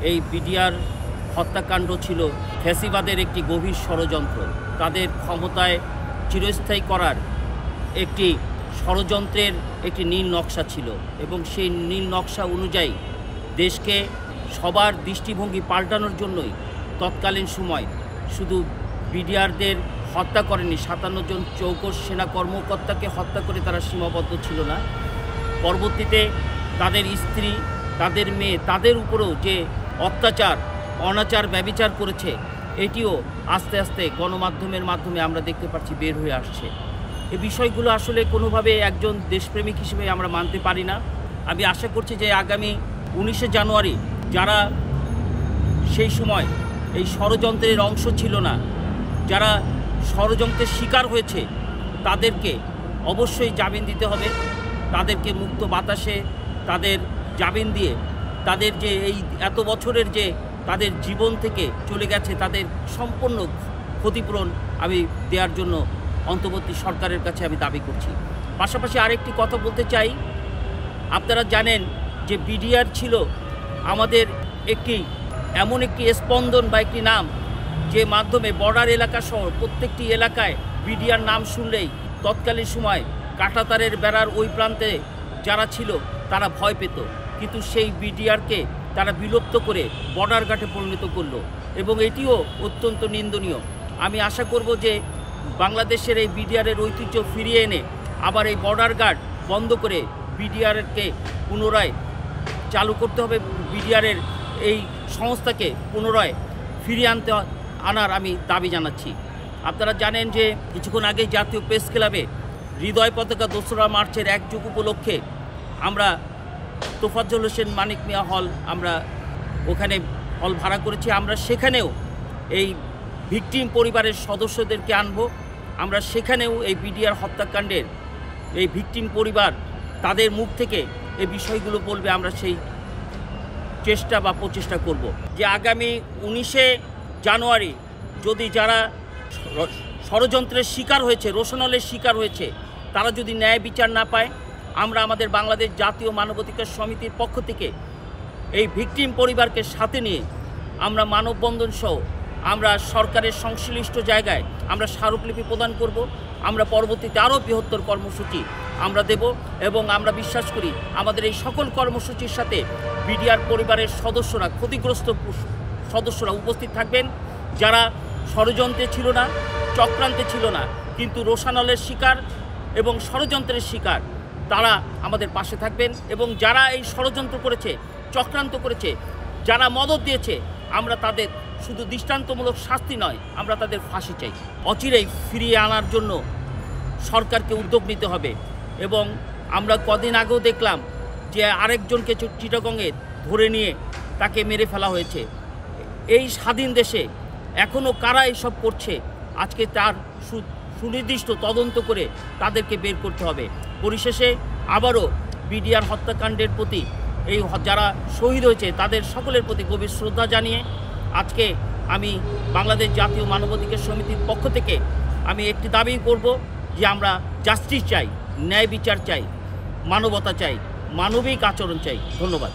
এই বিডিআর হত্যাকাণ্ড ছিল ফ্যাসিবাদের একটি গভীর ষড়যন্ত্র। তাদের ক্ষমতায় চিরস্থায়ী করার একটি ষড়যন্ত্রের একটি নীল নকশা ছিল এবং সেই নীল নকশা অনুযায়ী দেশকে সবার দৃষ্টিভঙ্গি পাল্টানোর জন্যই তৎকালীন সময় শুধু বিডিআরদের হত্যা করেনি, 57 জন চৌকস সেনা কর্মকর্তাকে হত্যা করে তারা সীমাবদ্ধ ছিল না। পরবর্তীতে তাদের স্ত্রী, তাদের মেয়ে, তাদের উপরেও যে অত্যাচার, অনাচার, ব্যভিচার করেছে, এটিও আস্তে আস্তে গণমাধ্যমের মাধ্যমে আমরা দেখতে পাচ্ছি বের হয়ে আসছে। এই বিষয়গুলো আসলে কোনোভাবে একজন দেশপ্রেমিক হিসেবে আমরা মানতে পারি না। আমি আশা করছি যে আগামী 19শে জানুয়ারি যারা সেই সময় এই ষড়যন্ত্রের অংশ ছিল না, যারা ষড়যন্ত্রের শিকার হয়েছে, তাদেরকে অবশ্যই জামিন দিতে হবে। তাদেরকে মুক্ত বাতাসে তাদের জামিন দিয়ে তাদের যে এই এত বছরের যে তাদের জীবন থেকে চলে গেছে, তাদের সম্পূর্ণ ক্ষতিপূরণ আমি দেওয়ার জন্য অন্তর্বর্তী সরকারের কাছে আমি দাবি করছি। পাশাপাশি আরেকটি কথা বলতে চাই, আপনারা জানেন যে বিডিআর ছিল আমাদের এমন একটি স্পন্দন বা একটি নাম, যে মাধ্যমে বর্ডার এলাকা সহ প্রত্যেকটি এলাকায় বিডিআর নাম শুনলেই তৎকালীন সময় কাঁটাতারের বেড়ার ওই প্রান্তে যারা ছিল তারা ভয় পেত। কিন্তু সেই বিডিআরকে তারা বিলুপ্ত করে বর্ডার গার্ডে পরিণত করলো এবং এটিও অত্যন্ত নিন্দনীয়। আমি আশা করব যে বাংলাদেশের এই বিডিআরের ঐতিহ্য ফিরিয়ে এনে আবার এই বর্ডার গার্ড বন্ধ করে বিডিআরকে পুনরায় চালু করতে হবে। বিডিআরের এই সংস্থাকে পুনরায় ফিরিয়ে আনার আমি দাবি জানাচ্ছি। আপনারা জানেন যে কিছুক্ষণ আগে জাতীয় প্রেস ক্লাবে হৃদয় পতাকা 2রা মার্চের 1 যুগ উপলক্ষে আমরা তোফাজ্জল হোসেন মানিক মিয়া হল, আমরা ওখানে হল ভাড়া করেছি। আমরা সেখানেও এই ভিকটিম পরিবারের সদস্যদেরকে আনব। আমরা সেখানেও এই বিডিআর হত্যাকাণ্ডের এই ভিকটিম পরিবার তাদের মুখ থেকে এই বিষয়গুলো বলবে। আমরা সেই চেষ্টা বা প্রচেষ্টা করব যে আগামী 19শে জানুয়ারি যদি যারা ষড়যন্ত্রের শিকার হয়েছে, রোশনালের শিকার হয়েছে, তারা যদি ন্যায় বিচার না পায়, আমরা আমাদের বাংলাদেশ জাতীয় মানবাধিকার সমিতির পক্ষ থেকে এই ভিকটিম পরিবারকে সাথে নিয়ে আমরা মানববন্ধন সহ আমরা সরকারের সংশ্লিষ্ট জায়গায় আমরা স্মারকলিপি প্রদান করব। আমরা পরবর্তীতে আরও বৃহত্তর কর্মসূচি আমরা দেব এবং আমরা বিশ্বাস করি আমাদের এই সকল কর্মসূচির সাথে বিডিআর পরিবারের সদস্যরা, ক্ষতিগ্রস্ত সদস্যরা উপস্থিত থাকবেন, যারা ষড়যন্ত্রে ছিল না, চক্রান্তে ছিল না, কিন্তু রোশানলের শিকার এবং ষড়যন্ত্রের শিকার, তারা আমাদের পাশে থাকবেন। এবং যারা এই ষড়যন্ত্র করেছে, চক্রান্ত করেছে, যারা মদত দিয়েছে, আমরা তাদের শুধু দৃষ্টান্তমূলক শাস্তি নয়, আমরা তাদের ফাঁসি চাই। অচিরেই ফিরিয়ে আনার জন্য সরকারকে উদ্যোগ নিতে হবে। এবং আমরা কদিন আগেও দেখলাম যে আরেকজনকে চিটাগংয়ে ধরে নিয়ে তাকে মেরে ফেলা হয়েছে। এই স্বাধীন দেশে এখনও কারা এইসব করছে, আজকে তার সুনির্দিষ্ট তদন্ত করে তাদেরকে বের করতে হবে। পরিশেষে আবারও বিডিআর হত্যাকাণ্ডের প্রতি এই যারা শহীদ হয়েছে তাদের সকলের প্রতি গভীর শ্রদ্ধা জানিয়ে আজকে আমি বাংলাদেশ জাতীয় মানবাধিকার সমিতির পক্ষ থেকে আমি একটি দাবি করব যে আমরা জাস্টিস চাই, ন্যায় বিচার চাই, মানবতা চাই, মানবিক আচরণ চাই। ধন্যবাদ।